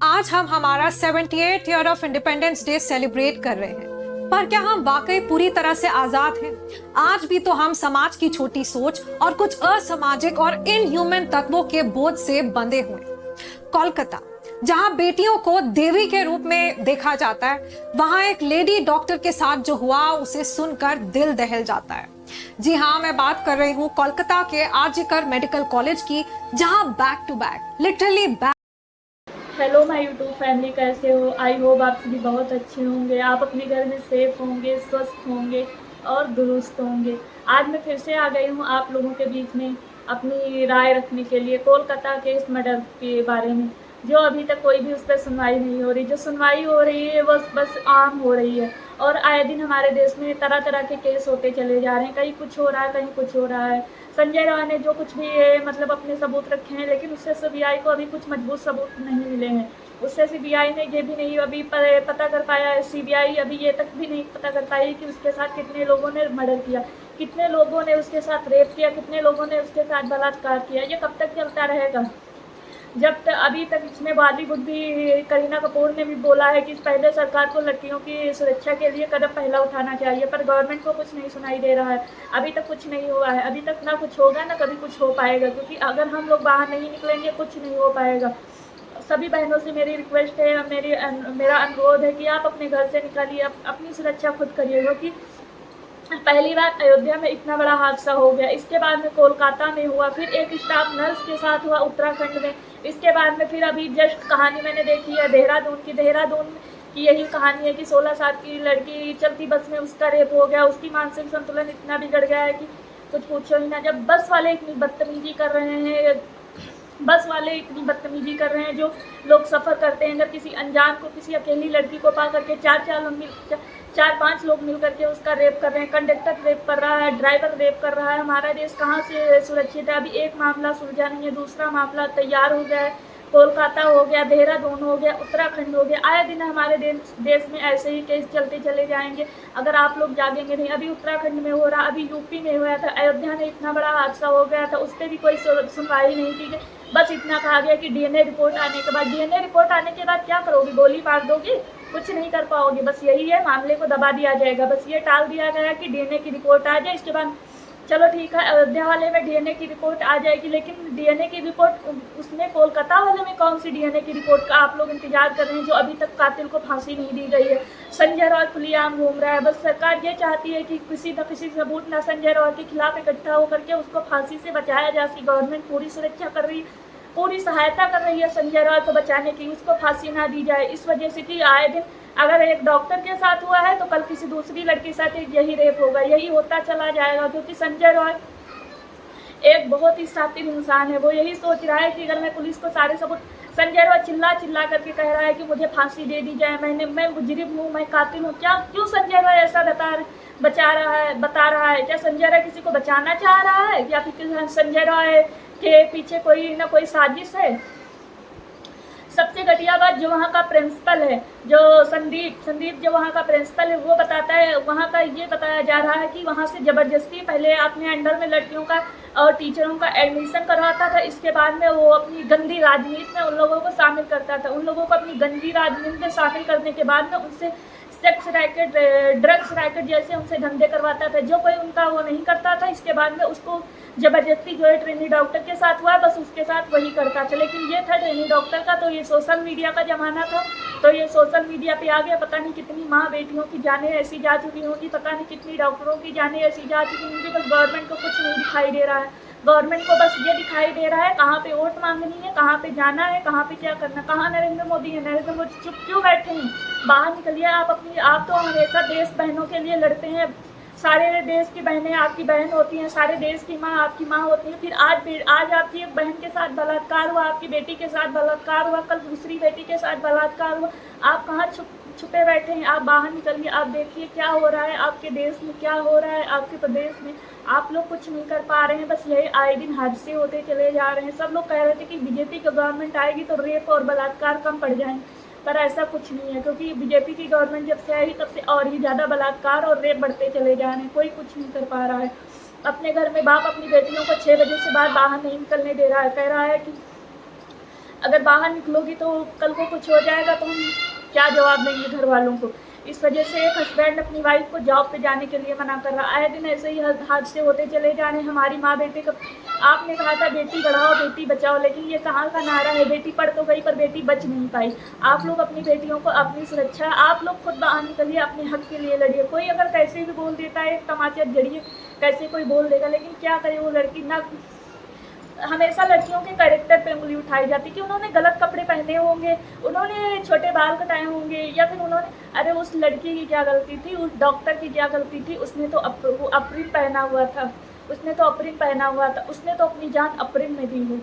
आज हम हमारा 78 year of independence day celebrate कर रहे हैं, पर क्या हम वाकई पूरी तरह से आजाद हैं? आज भी तो हम समाज की छोटी सोच और कुछ असामाजिक और इनह्यूमन तत्वों के बोझ से बंधे हुए हैं। कोलकाता, जहां बेटियों को देवी के रूप में देखा जाता है, वहां एक लेडी डॉक्टर के साथ जो हुआ उसे सुनकर दिल दहल जाता है। जी हाँ, मैं बात कर रही हूँ कोलकाता के आरजीकर मेडिकल कॉलेज की, जहां back to back literally hello my YouTube family, कैसे हो? आई होप आप सभी बहुत अच्छे होंगे। आप अपने घर में सेफ होंगे, स्वस्थ होंगे और दुरुस्त होंगे। आज मैं फिर से आ गई हूँ आप लोगों के बीच में अपनी राय रखने के लिए कोलकाता के इस मर्डर के बारे में, जो अभी तक कोई भी उस पर सुनवाई नहीं हो रही। जो सुनवाई हो रही है वो बस आम हो रही है, और आए दिन हमारे देश में तरह तरह के केस होते चले जा रहे हैं। कहीं कुछ हो रहा है, कहीं कुछ हो रहा है। संजय राउत ने जो कुछ भी मतलब अपने सबूत रखे हैं, लेकिन उससे सीबीआई को अभी कुछ मजबूत सबूत नहीं मिले हैं। उससे सीबीआई ने ये भी नहीं अभी पता कर पाया है, सीबीआई अभी ये तक भी नहीं पता कर पाई कि उसके साथ कितने लोगों ने मर्डर किया, कितने लोगों ने उसके साथ रेप किया, कितने लोगों ने उसके साथ बलात्कार किया। ये कब तक चलता रहेगा? जब तक अभी तक इसमें बॉलीवुड भी, करीना कपूर ने भी बोला है कि पहले सरकार को लड़कियों की सुरक्षा के लिए कदम पहला उठाना चाहिए, पर गवर्नमेंट को कुछ नहीं सुनाई दे रहा है। अभी तक कुछ नहीं हुआ है, अभी तक ना कुछ होगा ना कभी कुछ हो पाएगा, क्योंकि अगर हम लोग बाहर नहीं निकलेंगे कुछ नहीं हो पाएगा। सभी बहनों से मेरी रिक्वेस्ट है, मेरा अनुरोध है कि आप अपने घर से निकलिए, अपनी सुरक्षा खुद करिए, क्योंकि पहली बार अयोध्या में इतना बड़ा हादसा हो गया, इसके बाद में कोलकाता में हुआ, फिर एक स्टाफ नर्स के साथ हुआ उत्तराखंड में, इसके बाद में फिर अभी जस्ट कहानी मैंने देखी है देहरादून की यही कहानी है कि 16 साल की लड़की चलती बस में उसका रेप हो गया। उसकी मानसिक संतुलन इतना बिगड़ गया है कि कुछ पूछो ही ना। जब बस वाले इतनी बदतमीजी कर रहे हैं, जो लोग सफ़र करते हैं, अगर किसी अनजान को, किसी अकेली लड़की को पा करके चार पांच लोग मिल करके उसका रेप कर रहे हैं, कंडक्टर रेप कर रहा है, ड्राइवर रेप कर रहा है, हमारा देश कहाँ से सुरक्षित है? अभी एक मामला सुलझा नहीं है, दूसरा मामला तैयार हो गया है। कोलकाता हो गया, देहरादून हो गया, उत्तराखंड हो गया, आए दिन हमारे देश में ऐसे ही केस चलते चले जाएंगे अगर आप लोग जागेंगे नहीं। अभी उत्तराखंड में हो रहा, अभी यूपी में हुआ था, अयोध्या में इतना बड़ा हादसा हो गया था, उस पर भी कोई सुनवाई नहीं की गई। बस इतना कहा गया कि डीएनए रिपोर्ट आने के बाद क्या करोगी? गोली मार दोगी? कुछ नहीं कर पाओगे। बस यही है, मामले को दबा दिया जाएगा। बस ये टाल दिया गया कि डीएनए की रिपोर्ट आ जाए, इसके बाद चलो ठीक है, अयोध्या वाले में डीएनए की रिपोर्ट आ जाएगी, लेकिन डीएनए की रिपोर्ट उसमें कोलकाता वाले में कौन सी डीएनए की रिपोर्ट का आप लोग इंतजार कर रहे हैं, जो अभी तक कातिल को फांसी नहीं दी गई है? संजय राउत खुलेआम घूम रहा है। बस सरकार ये चाहती है कि किसी न किसी सबूत ना संजय राउत के खिलाफ इकट्ठा होकर के उसको फांसी से बचाया जा सके। गवर्नमेंट पूरी सुरक्षा कर रही है, पूरी सहायता कर रही है संजय राउत को बचाने की, उसको फांसी ना दी जाए। इस वजह से कि आए दिन अगर एक डॉक्टर के साथ हुआ है तो कल किसी दूसरी लड़की के साथ यही रेप होगा, यही होता चला जाएगा, क्योंकि संजय राउत एक बहुत ही शातिर इंसान है। वो यही सोच रहा है कि अगर मैं पुलिस को सारे सबूत, संजय राउत चिल्ला चिल्ला करके कह रहा है कि मुझे फांसी दे दी जाए, मैं मुजरिम हूँ, मैं कातिल हूँ। क्या क्यों संजय राउत ऐसा बता रहा है? क्या संजय राउत किसी को बचाना चाह रहा है, या फिर संजय राउत के पीछे कोई ना कोई साजिश है? सबसे घटिया बात, जो वहाँ का प्रिंसिपल है, जो संदीप जो वहाँ का प्रिंसिपल है, वो बताता है, वहाँ का ये बताया जा रहा है कि वहाँ से ज़बरदस्ती पहले अपने अंडर में लड़कियों का और टीचरों का एडमिशन करवाता था, इसके बाद में वो अपनी गंदी राजनीति में उन लोगों को शामिल करता था। उन लोगों को अपनी गंदी राजनीति में शामिल करने के बाद में उनसे सेक्स रैकेट, ड्रग्स रैकेट जैसे उनसे धंधे करवाता था। जो कोई उनका वो नहीं करता था, इसके बाद में उसको ज़बरदस्ती जो है ट्रेनी डॉक्टर के साथ हुआ, बस उसके साथ वही करता था। लेकिन ये था ट्रेनी डॉक्टर का, तो ये सोशल मीडिया का ज़माना था, तो ये सोशल मीडिया पे आ गया। पता नहीं कितनी माँ बेटियों की जानें ऐसी जा चुकी होंगी, पता नहीं कितनी डॉक्टरों की जानें ऐसी जा चुकी होंगी। बस गवर्नमेंट को कुछ नहीं दिखाई दे रहा है। गवर्नमेंट को बस ये दिखाई दे रहा है कहाँ पे वोट मांगनी है, कहाँ पे जाना है, कहाँ पे क्या करना। कहाँ नरेंद्र मोदी है? नरेंद्र मोदी चुप क्यों बैठे हैं? बाहर निकलिए। आप तो हमेशा देश बहनों के लिए लड़ते हैं। सारे देश की बहनें आपकी बहन होती हैं, सारे देश की माँ आपकी माँ होती है। फिर आज आपकी एक बहन के साथ बलात्कार हुआ, आपकी बेटी के साथ बलात्कार हुआ, कल दूसरी बेटी के साथ बलात्कार हुआ। आप कहाँ छुपे बैठे हैं? आप बाहर निकलिए, आप देखिए क्या हो रहा है आपके देश में, क्या हो रहा है आपके प्रदेश में। आप लोग कुछ नहीं कर पा रहे हैं। बस यही आए दिन हादसे होते चले जा रहे हैं। सब लोग कह रहे थे कि बीजेपी की गवर्नमेंट आएगी तो रेप और बलात्कार कम पड़ जाएंगे, पर ऐसा कुछ नहीं है, क्योंकि बीजेपी की गवर्नमेंट जब से आई तब से और ही ज़्यादा बलात्कार और रेप बढ़ते चले जा रहे हैं। कोई कुछ नहीं कर पा रहा है। अपने घर में बाप अपनी बेटियों को 6 बजे से बाद बाहर नहीं निकलने दे रहा है, कह रहा है कि अगर बाहर निकलोगी तो कल को कुछ हो जाएगा तो हम क्या जवाब देंगे घर वालों को। इस वजह से एक हस्बैंड अपनी वाइफ को जॉब पे जाने के लिए मना कर रहा है। आए दिन ऐसे ही हादसे होते चले जा रहे हैं। हमारी माँ बेटे का, आपने कहा था बेटी बढ़ाओ बेटी बचाओ, लेकिन ये कहाँ का नारा है। बेटी पढ़ तो गई पर बेटी बच नहीं पाई। आप लोग अपनी बेटियों को, अपनी सुरक्षा, आप लोग खुद बाहर निकलिए, अपने हक के लिए लड़िए। कोई अगर कैसे भी बोल देता है, एक तमाचा जड़िए, कैसे कोई बोल देगा, लेकिन क्या करे वो लड़की ना। हमेशा लड़कियों के कैरेक्टर पे उंगली उठाई जाती कि उन्होंने गलत कपड़े पहने होंगे, उन्होंने छोटे बाल कटाए होंगे, या फिर उन्होंने, अरे उस लड़की की क्या गलती थी, उस डॉक्टर की क्या गलती थी। उसने तो वो अप्रिन पहना हुआ था, उसने तो अप्रिन पहना हुआ था, उसने तो अपनी जान अप्रिन में दी है।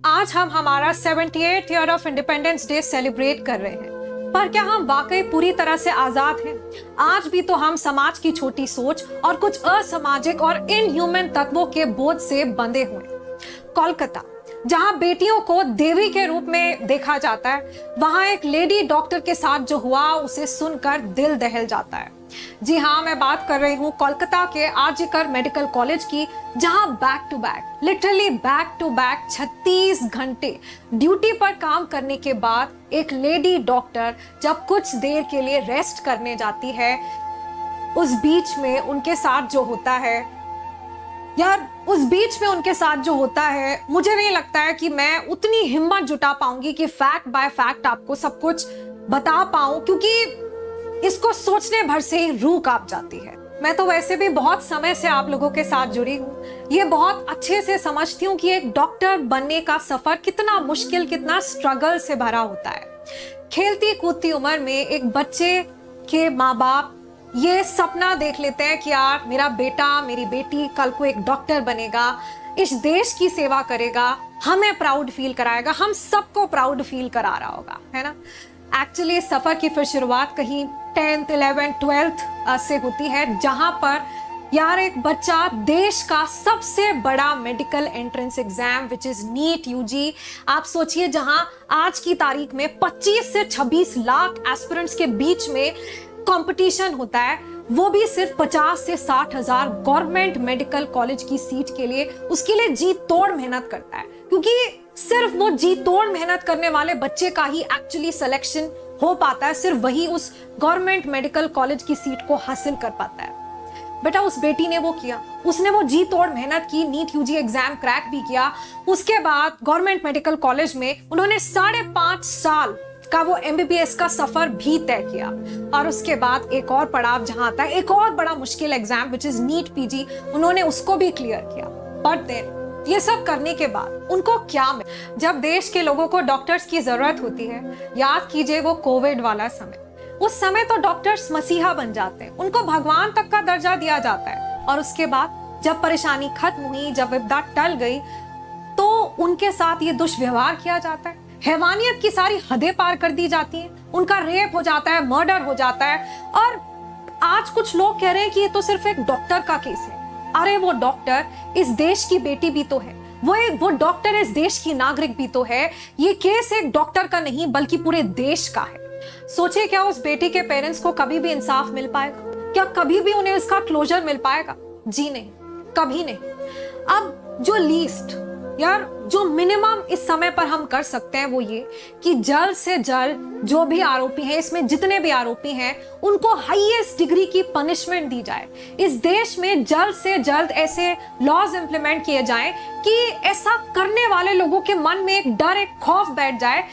आज हम हमारा 78th year of independence day celebrate कर रहे हैं, पर क्या हम वाकई पूरी तरह से आजाद हैं? आज भी तो हम समाज की छोटी सोच और कुछ असामाजिक और इनह्यूमन तत्वों के बोझ से बंधे हुए हैं। कोलकाता, जहां बेटियों को देवी के रूप में देखा जाता है, वहां एक लेडी डॉक्टर के साथ जो हुआ उसे सुनकर दिल दहल जाता है। जी हाँ, मैं बात कर रही हूँ कोलकाता के आरजीकर मेडिकल कॉलेज की, जहां back to back, literally back to back 36 घंटे ड्यूटी पर काम करने के बाद एक लेडी डॉक्टर जब कुछ देर के लिए रेस्ट करने जाती है, उस बीच में उनके साथ जो होता है यार, मुझे नहीं लगता है कि मैं उतनी हिम्मत जुटा पाऊंगी कि फैक्ट बाय फैक्ट आपको सब कुछ बता पाऊं, क्योंकि इसको सोचने भर से ही रूह कांप जाती है। मैं तो वैसे भी बहुत समय से आप लोगों के साथ जुड़ी हूँ, ये बहुत अच्छे से समझती हूँ कि एक डॉक्टर बनने का सफर कितना मुश्किल, कितना स्ट्रगल से भरा होता है। खेलती कूदती उम्र में एक बच्चे के माँ बाप ये सपना देख लेते हैं कि यार मेरा बेटा, मेरी बेटी कल को एक डॉक्टर बनेगा, इस देश की सेवा करेगा, हमें प्राउड फील कराएगा, हम सबको प्राउड फील करा रहा होगा, है ना। एक्चुअली सफर की फिर शुरुआत कहीं 10th 11th 12th से होती है, जहां पर यार एक बच्चा देश का सबसे बड़ा medical entrance exam which is NEET UG, आप सोचिए, जहां आज की तारीख में 25 से 26 लाख एस्पिरेंट्स के बीच में कंपटीशन होता है, वो भी सिर्फ 50 से 60 हजार गवर्नमेंट मेडिकल कॉलेज की सीट के लिए, उसके लिए जी तोड़ मेहनत करता है, क्योंकि सिर्फ वो जी तोड़ मेहनत करने वाले बच्चे का ही एक्चुअली सिलेक्शन हो पाता है, सिर्फ वही उस गवर्नमेंट मेडिकल कॉलेज की सीट को हासिल कर पाता है। बेटा उस बेटी ने वो किया, उसने वो जी तोड़ मेहनत की, नीट यूजी एग्जाम क्रैक भी किया, उसके बाद गवर्नमेंट मेडिकल कॉलेज में उन्होंने 5.5 साल का वो एमबीबीएस का सफर भी तय किया, और उसके बाद एक और पड़ाव जहां आता है, एक और बड़ा मुश्किल exam which is NEET PG, उन्होंने उसको भी क्लियर किया। बट देन ये सब करने के बाद उनको क्या मिला? जब देश के लोगों को डॉक्टर्स की जरूरत होती है, याद कीजिए वो कोविड वाला समय, उस समय तो डॉक्टर्स मसीहा बन जाते हैं, उनको भगवान तक का दर्जा दिया जाता है, और उसके बाद जब परेशानी खत्म हुई, जब विपदा टल गई, तो उनके साथ ये दुष्व्यवहार किया जाता है, हैवानियत की सारी हदें पार कर दी जाती हैं, उनका रेप हो जाता है, मर्डर हो जाता है। और आज कुछ लोग कह रहे हैं कि ये तो सिर्फ एक डॉक्टर का केस है। अरे वो डॉक्टर इस देश की बेटी भी तो है, वो डॉक्टर इस देश की नागरिक भी तो है। ये केस एक डॉक्टर का नहीं बल्कि पूरे देश का है। सोचिए, क्या उस बेटी के पेरेंट्स को कभी भी इंसाफ मिल पाएगा? क्या कभी भी उन्हें इसका क्लोजर मिल पाएगा? जी नहीं, कभी नहीं। अब जो लीस्ट, यार जो मिनिमम इस समय पर हम कर सकते हैं वो ये कि जल्द से जल्द जो भी आरोपी हैं, इसमें जितने भी आरोपी हैं, उनको हाईएस्ट डिग्री की पनिशमेंट दी जाए। इस देश में जल्द से जल्द ऐसे लॉज इंप्लीमेंट किए जाएं कि ऐसा करने वाले लोगों के मन में एक डर, एक खौफ बैठ जाए,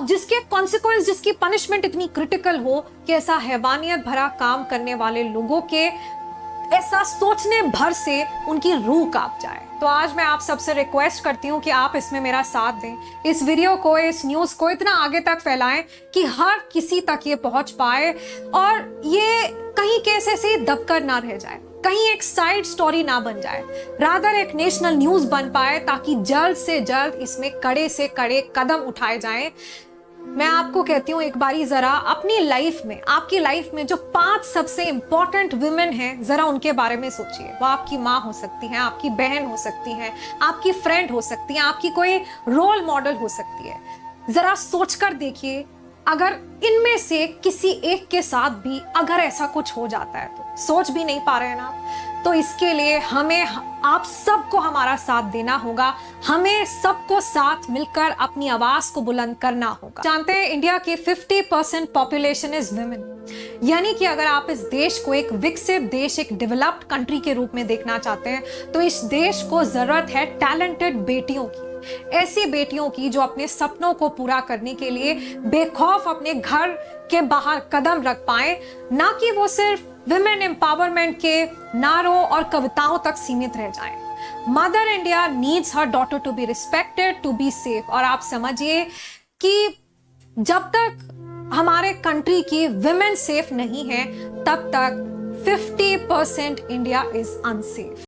जिसके कॉन्सिक्वेंस, जिसकी पनिशमेंट इतनी क्रिटिकल हो कि ऐसा हैवानियत भरा काम करने वाले लोगों के ऐसा सोचने भर से उनकी रूह कांप जाए। तो आज मैं आप सबसे रिक्वेस्ट करती हूँ कि आप इसमें मेरा साथ दें, इस वीडियो को, इस न्यूज़ को इतना आगे तक फैलाएं कि हर किसी तक ये पहुंच पाए, और ये कहीं केस ऐसे दबकर ना रह जाए, कहीं एक साइड स्टोरी ना बन जाए, रादर एक नेशनल न्यूज़ बन पाए, ताकि जल्द से जल्द इसमें कड़े से कड़े कदम उठाए जाएं। मैं आपको कहती हूँ, एक बारी जरा अपनी लाइफ में, आपकी लाइफ में जो 5 सबसे इंपॉर्टेंट वुमेन हैं, जरा उनके बारे में सोचिए। वो आपकी माँ हो सकती हैं, आपकी बहन हो सकती हैं, आपकी फ्रेंड हो सकती हैं, आपकी कोई रोल मॉडल हो सकती है। जरा सोचकर देखिए, अगर इनमें से किसी एक के साथ भी अगर ऐसा कुछ हो जाता है तो, सोच भी नहीं पा रहे हैं ना आप, तो इसके लिए हमें आप सबको हमारा साथ देना होगा। हमें सबको साथ मिलकर अपनी आवाज को बुलंद करना होगा। जानते हैं इंडिया की 50% पॉपुलेशन इज विमेन, यानी कि अगर आप इस देश को एक विकसित देश, एक डेवलप्ड कंट्री के रूप में देखना चाहते हैं तो इस देश को जरूरत है टैलेंटेड बेटियों की, ऐसी बेटियों की जो अपने सपनों को पूरा करने के लिए बेखौफ अपने घर के बाहर कदम रख पाए, ना कि वो सिर्फ विमेन एम्पावरमेंट के नारों और कविताओं तक सीमित रह जाएं। मदर इंडिया नीड्स हर daughter to be respected, to be safe. और आप समझिए कि जब तक हमारे कंट्री की विमेन सेफ नहीं है तब तक 50% इंडिया इज अनसेफ।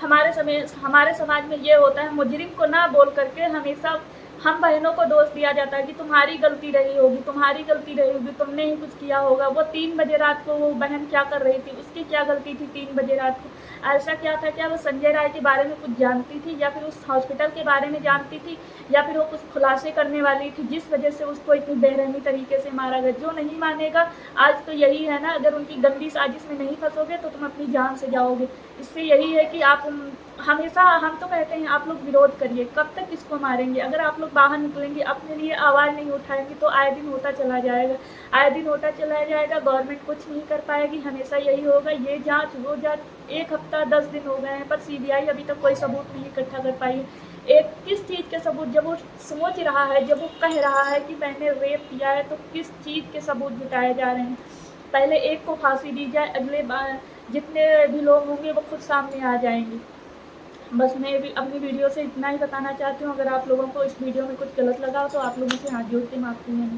हमारे समाज में ये होता है, मुजरिम को ना बोल करके हमेशा हम बहनों को दोष दिया जाता है कि तुम्हारी गलती रही होगी, तुम्हारी गलती रही होगी, तुमने ही कुछ किया होगा। वो 3 बजे रात को वो बहन क्या कर रही थी, उसकी क्या गलती थी 3 बजे रात को? ऐसा क्या था, क्या वो संजय राय के बारे में कुछ जानती थी, या फिर उस हॉस्पिटल के बारे में जानती थी, या फिर वो कुछ खुलासे करने वाली थी जिस वजह से उसको इतनी बेरहमी तरीके से मारा गया? जो नहीं मानेगा, आज तो यही है ना, अगर उनकी गंदी साजिश में नहीं फंसोगे तो तुम अपनी जान से जाओगे। इससे यही है कि आप हमेशा, हम तो कहते हैं आप लोग विरोध करिए, कब तक किसको मारेंगे? अगर आप लोग बाहर निकलेंगे, अपने लिए आवाज़ नहीं उठाएंगे तो आए दिन होता चला जाएगा, आए दिन होता चला जाएगा। गवर्नमेंट कुछ नहीं कर पाएगी, हमेशा यही होगा, ये जांच वो जांच। 1 हफ्ता 10 दिन हो गए हैं पर सीबीआई अभी तक कोई सबूत नहीं इकट्ठा कर पाई है। एक किस चीज़ के सबूत? जब वो सोच रहा है, जब वो कह रहा है कि मैंने रेप किया है, तो किस चीज़ के सबूत जुटाए जा रहे हैं? पहले एक को फांसी दी जाए, अगले बार जितने भी लोग होंगे वो खुद सामने आ जाएंगे। बस मैं भी अपनी वीडियो से इतना ही बताना चाहती हूँ। अगर आप लोगों को इस वीडियो में कुछ गलत लगा तो आप लोगों से हाथ जोड़ के माफ़ी है।